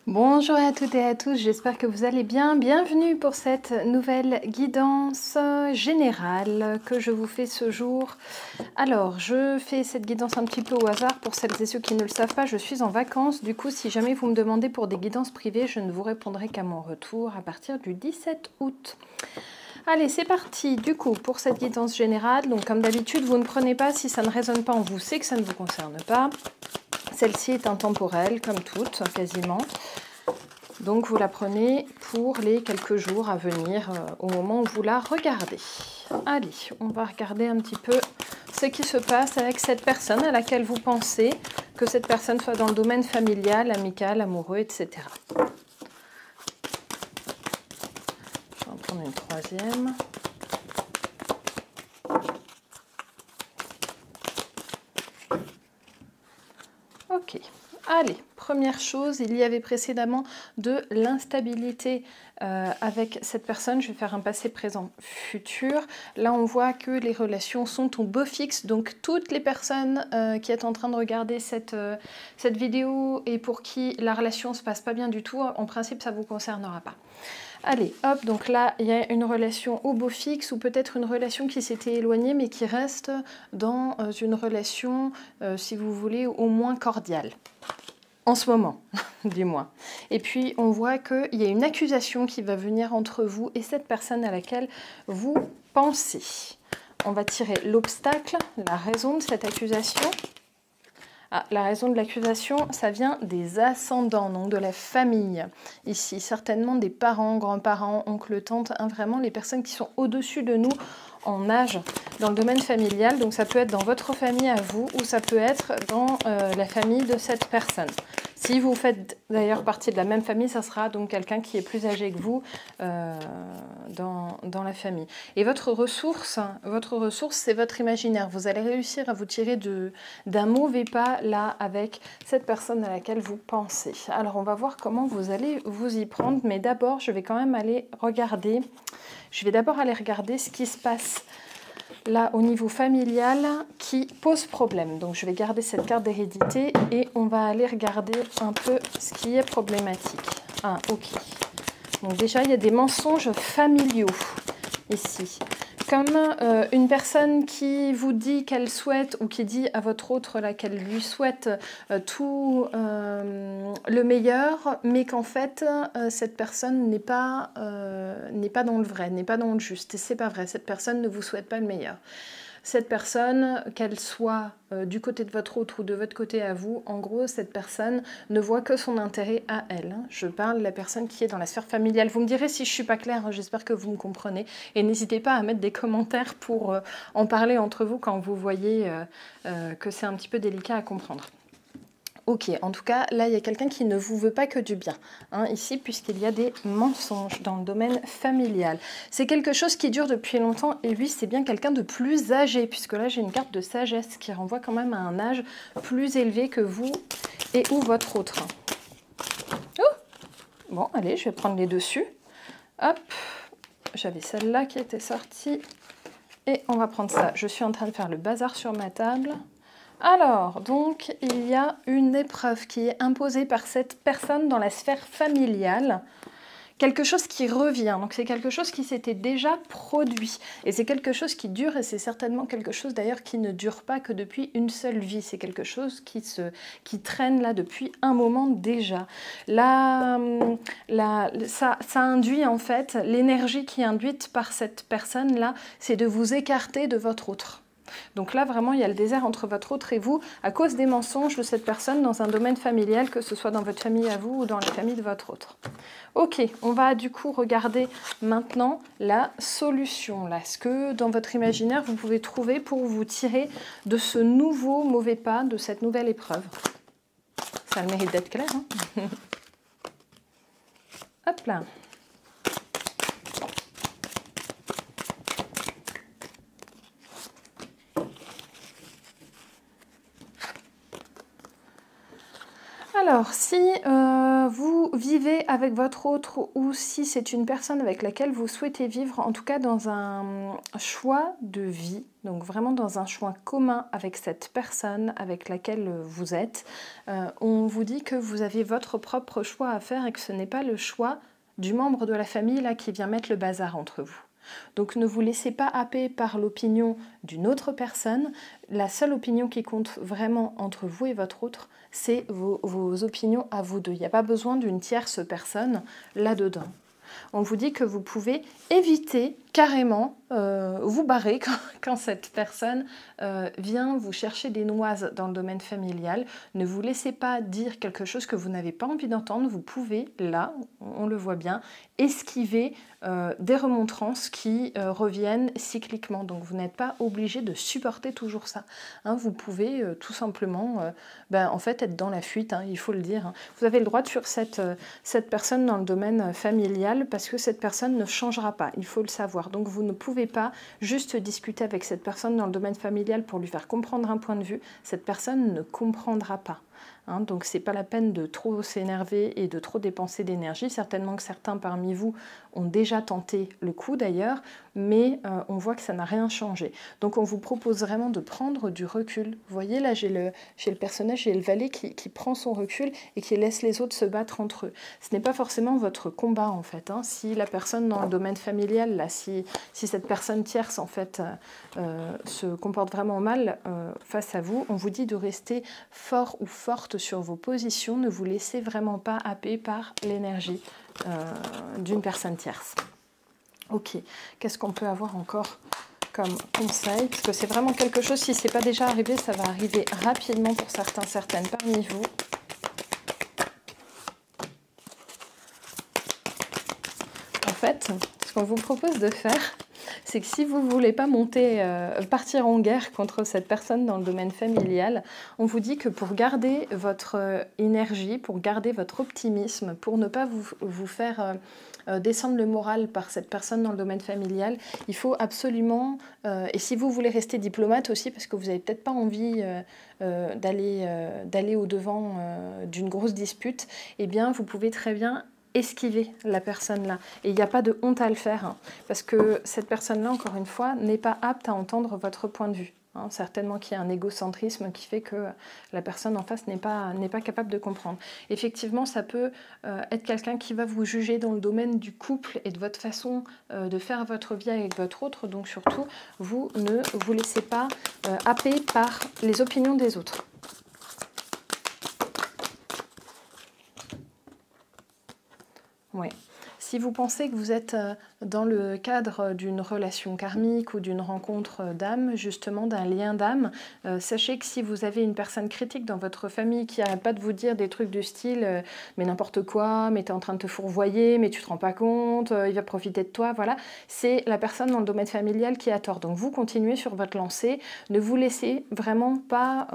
Bonjour à toutes et à tous, j'espère que vous allez bien. Bienvenue pour cette nouvelle guidance générale que je vous fais ce jour. Alors, je fais cette guidance un petit peu au hasard pour celles et ceux qui ne le savent pas. Je suis en vacances, du coup, si jamais vous me demandez pour des guidances privées, je ne vous répondrai qu'à mon retour à partir du 17 août. Allez, c'est parti du coup pour cette guidance générale. Donc, comme d'habitude, vous ne prenez pas si ça ne résonne pas en vous, c'est que ça ne vous concerne pas. Celle-ci est intemporelle, comme toutes, quasiment. Donc vous la prenez pour les quelques jours à venir, au moment où vous la regardez. Allez, on va regarder un petit peu ce qui se passe avec cette personne à laquelle vous pensez, que cette personne soit dans le domaine familial, amical, amoureux, etc. Je vais en prendre une troisième. Ok, allez, première chose, il y avait précédemment de l'instabilité avec cette personne. Je vais faire un passé, présent, futur. Là, on voit que les relations sont au beau fixe. Donc, toutes les personnes qui sont en train de regarder cette vidéo et pour qui la relation ne se passe pas bien du tout, en principe, ça ne vous concernera pas. Allez, hop, donc là, il y a une relation au beau fixe ou peut-être une relation qui s'était éloignée mais qui reste dans une relation, si vous voulez, au moins cordiale. En ce moment, du moins. Et puis, on voit qu'il y a une accusation qui va venir entre vous et cette personne à laquelle vous pensez. On va tirer l'obstacle, la raison de cette accusation. Ah, la raison de l'accusation, ça vient des ascendants, donc de la famille. Ici, certainement des parents, grands-parents, oncles, tantes, hein, vraiment les personnes qui sont au-dessus de nous en âge dans le domaine familial. Donc ça peut être dans votre famille à vous ou ça peut être dans la famille de cette personne. Si vous faites d'ailleurs partie de la même famille, ça sera donc quelqu'un qui est plus âgé que vous dans la famille. Et votre ressource, c'est votre imaginaire. Vous allez réussir à vous tirer d'un mauvais pas là avec cette personne à laquelle vous pensez. Alors on va voir comment vous allez vous y prendre, mais d'abord je vais quand même aller regarder. Je vais d'abord aller regarder ce qui se passe là au niveau familial qui pose problème. Donc je vais garder cette carte d'hérédité et on va aller regarder un peu ce qui est problématique. Ah, ok. Donc déjà il y a des mensonges familiaux ici. Comme une personne qui vous dit qu'elle souhaite, ou qui dit à votre autre là qu'elle lui souhaite tout le meilleur, mais qu'en fait cette personne n'est pas dans le vrai, n'est pas dans le juste. Et c'est pas vrai, cette personne ne vous souhaite pas le meilleur. Cette personne, qu'elle soit du côté de votre autre ou de votre côté à vous, en gros, cette personne ne voit que son intérêt à elle. Je parle de la personne qui est dans la sphère familiale. Vous me direz si je ne suis pas claire, hein, j'espère que vous me comprenez. Et n'hésitez pas à mettre des commentaires pour en parler entre vous quand vous voyez que c'est un petit peu délicat à comprendre. Ok, en tout cas, là, il y a quelqu'un qui ne vous veut pas que du bien, hein, ici, puisqu'il y a des mensonges dans le domaine familial. C'est quelque chose qui dure depuis longtemps, et lui, c'est bien quelqu'un de plus âgé, puisque là, j'ai une carte de sagesse qui renvoie quand même à un âge plus élevé que vous et ou votre autre. Oh, bon, allez, je vais prendre les dessus. Hop, j'avais celle-là qui était sortie, et on va prendre ça. Je suis en train de faire le bazar sur ma table. Alors, donc, il y a une épreuve qui est imposée par cette personne dans la sphère familiale. Quelque chose qui revient, donc c'est quelque chose qui s'était déjà produit. Et c'est quelque chose qui dure, et c'est certainement quelque chose d'ailleurs qui ne dure pas que depuis une seule vie. C'est quelque chose qui traîne là depuis un moment déjà. Là, ça induit en fait, l'énergie qui est induite par cette personne-là, c'est de vous écarter de votre autre. Donc là, vraiment, il y a le désert entre votre autre et vous à cause des mensonges de cette personne dans un domaine familial, que ce soit dans votre famille à vous ou dans la famille de votre autre. Ok, on va du coup regarder maintenant la solution. Là, ce que dans votre imaginaire, vous pouvez trouver pour vous tirer de ce nouveau mauvais pas, de cette nouvelle épreuve. Ça a le mérite d'être clair, hein. Hop là. Alors, si vous vous vivez avec votre autre ou si c'est une personne avec laquelle vous souhaitez vivre, en tout cas dans un choix de vie, donc vraiment dans un choix commun avec cette personne avec laquelle vous êtes, on vous dit que vous avez votre propre choix à faire et que ce n'est pas le choix du membre de la famille là qui vient mettre le bazar entre vous. Donc ne vous laissez pas happer par l'opinion d'une autre personne. La seule opinion qui compte vraiment entre vous et votre autre, c'est vos opinions à vous deux. Il n'y a pas besoin d'une tierce personne là-dedans. On vous dit que vous pouvez éviter carrément, vous barrer quand cette personne vient vous chercher des noises dans le domaine familial. Ne vous laissez pas dire quelque chose que vous n'avez pas envie d'entendre. Vous pouvez, là, on le voit bien, esquiver des remontrances qui reviennent cycliquement. Donc vous n'êtes pas obligé de supporter toujours ça. Hein, vous pouvez tout simplement en fait, être dans la fuite, hein, il faut le dire. Hein. Vous avez le droit de fuir cette personne dans le domaine familial parce que cette personne ne changera pas, il faut le savoir. Donc vous ne pouvez pas juste discuter avec cette personne dans le domaine familial pour lui faire comprendre un point de vue. Cette personne ne comprendra pas. Hein, donc c'est pas la peine de trop s'énerver et de trop dépenser d'énergie. Certainement que certains parmi vous ont déjà tenté le coup d'ailleurs, mais on voit que ça n'a rien changé. Donc on vous propose vraiment de prendre du recul. Vous voyez là, j'ai le personnage, j'ai le valet qui prend son recul et qui laisse les autres se battre entre eux. Ce n'est pas forcément votre combat en fait. Hein. Si la personne dans le domaine familial, là, si cette personne tierce en fait se comporte vraiment mal face à vous, on vous dit de rester fort ou forte sur vos positions, ne vous laissez vraiment pas happer par l'énergie d'une personne tierce. Ok, qu'est-ce qu'on peut avoir encore comme conseil? Parce que c'est vraiment quelque chose, si ce n'est pas déjà arrivé, ça va arriver rapidement pour certains, certaines parmi vous. En fait, ce qu'on vous propose de faire, c'est que si vous ne voulez pas partir en guerre contre cette personne dans le domaine familial, on vous dit que pour garder votre énergie, pour garder votre optimisme, pour ne pas vous faire descendre le moral par cette personne dans le domaine familial, il faut absolument, et si vous voulez rester diplomate aussi, parce que vous n'avez peut-être pas envie d'aller au-devant d'une grosse dispute, eh bien vous pouvez très bien esquiver la personne là. Et il n'y a pas de honte à le faire, hein, parce que cette personne-là, encore une fois, n'est pas apte à entendre votre point de vue. Hein. Certainement qu'il y a un égocentrisme qui fait que la personne en face n'est pas capable de comprendre. Effectivement, ça peut être quelqu'un qui va vous juger dans le domaine du couple et de votre façon de faire votre vie avec votre autre. Donc surtout, vous ne vous laissez pas happer par les opinions des autres. Oui. Si vous pensez que vous êtes dans le cadre d'une relation karmique ou d'une rencontre d'âme, justement d'un lien d'âme, sachez que si vous avez une personne critique dans votre famille qui n'arrête pas de vous dire des trucs du style mais n'importe quoi, mais tu es en train de te fourvoyer, mais tu te rends pas compte, il va profiter de toi, voilà, c'est la personne dans le domaine familial qui a tort. Donc vous continuez sur votre lancée, ne vous laissez vraiment pas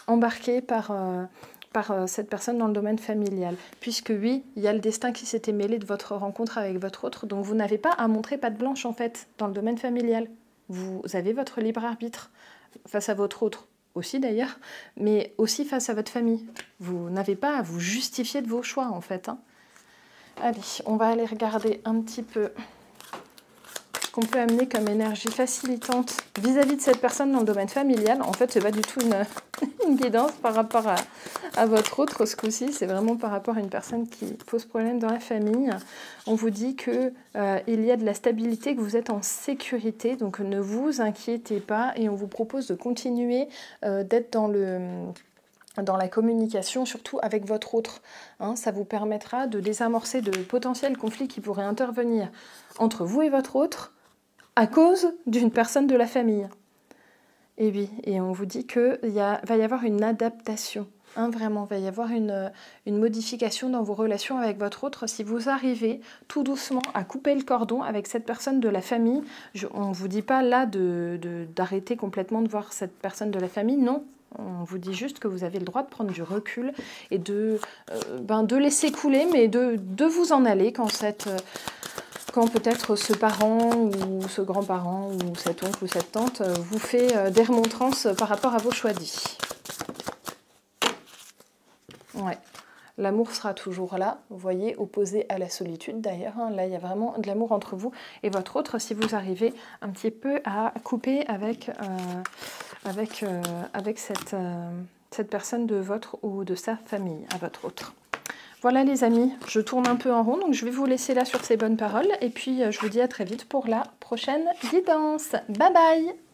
embarquer par cette personne dans le domaine familial. Puisque oui, il y a le destin qui s'était mêlé de votre rencontre avec votre autre, donc vous n'avez pas à montrer patte blanche en fait dans le domaine familial. Vous avez votre libre arbitre face à votre autre aussi d'ailleurs, mais aussi face à votre famille. Vous n'avez pas à vous justifier de vos choix en fait. Hein. Allez, on va aller regarder un petit peu ce qu'on peut amener comme énergie facilitante vis-à-vis de cette personne dans le domaine familial. En fait, ce n'est pas du tout une guidance par rapport à votre autre ce coup-ci, c'est vraiment par rapport à une personne qui pose problème dans la famille. On vous dit qu'il y a de la stabilité, que vous êtes en sécurité, donc ne vous inquiétez pas et on vous propose de continuer d'être dans la communication, surtout avec votre autre. Hein, ça vous permettra de désamorcer de potentiels conflits qui pourraient intervenir entre vous et votre autre à cause d'une personne de la famille. Et oui, et on vous dit qu'il va y avoir une adaptation. Hein, vraiment, il va y avoir une modification dans vos relations avec votre autre. Si vous arrivez tout doucement à couper le cordon avec cette personne de la famille, on ne vous dit pas là d'arrêter complètement de voir cette personne de la famille, non. On vous dit juste que vous avez le droit de prendre du recul et de laisser couler, mais de vous en aller quand peut-être ce parent ou ce grand-parent ou cet oncle ou cette tante vous fait des remontrances par rapport à vos choix de vie. Ouais. L'amour sera toujours là, vous voyez, opposé à la solitude d'ailleurs. Hein. Là, il y a vraiment de l'amour entre vous et votre autre si vous arrivez un petit peu à couper avec cette personne de votre ou de sa famille, à votre autre. Voilà les amis, je tourne un peu en rond, donc je vais vous laisser là sur ces bonnes paroles. Et puis, je vous dis à très vite pour la prochaine guidance. Bye bye!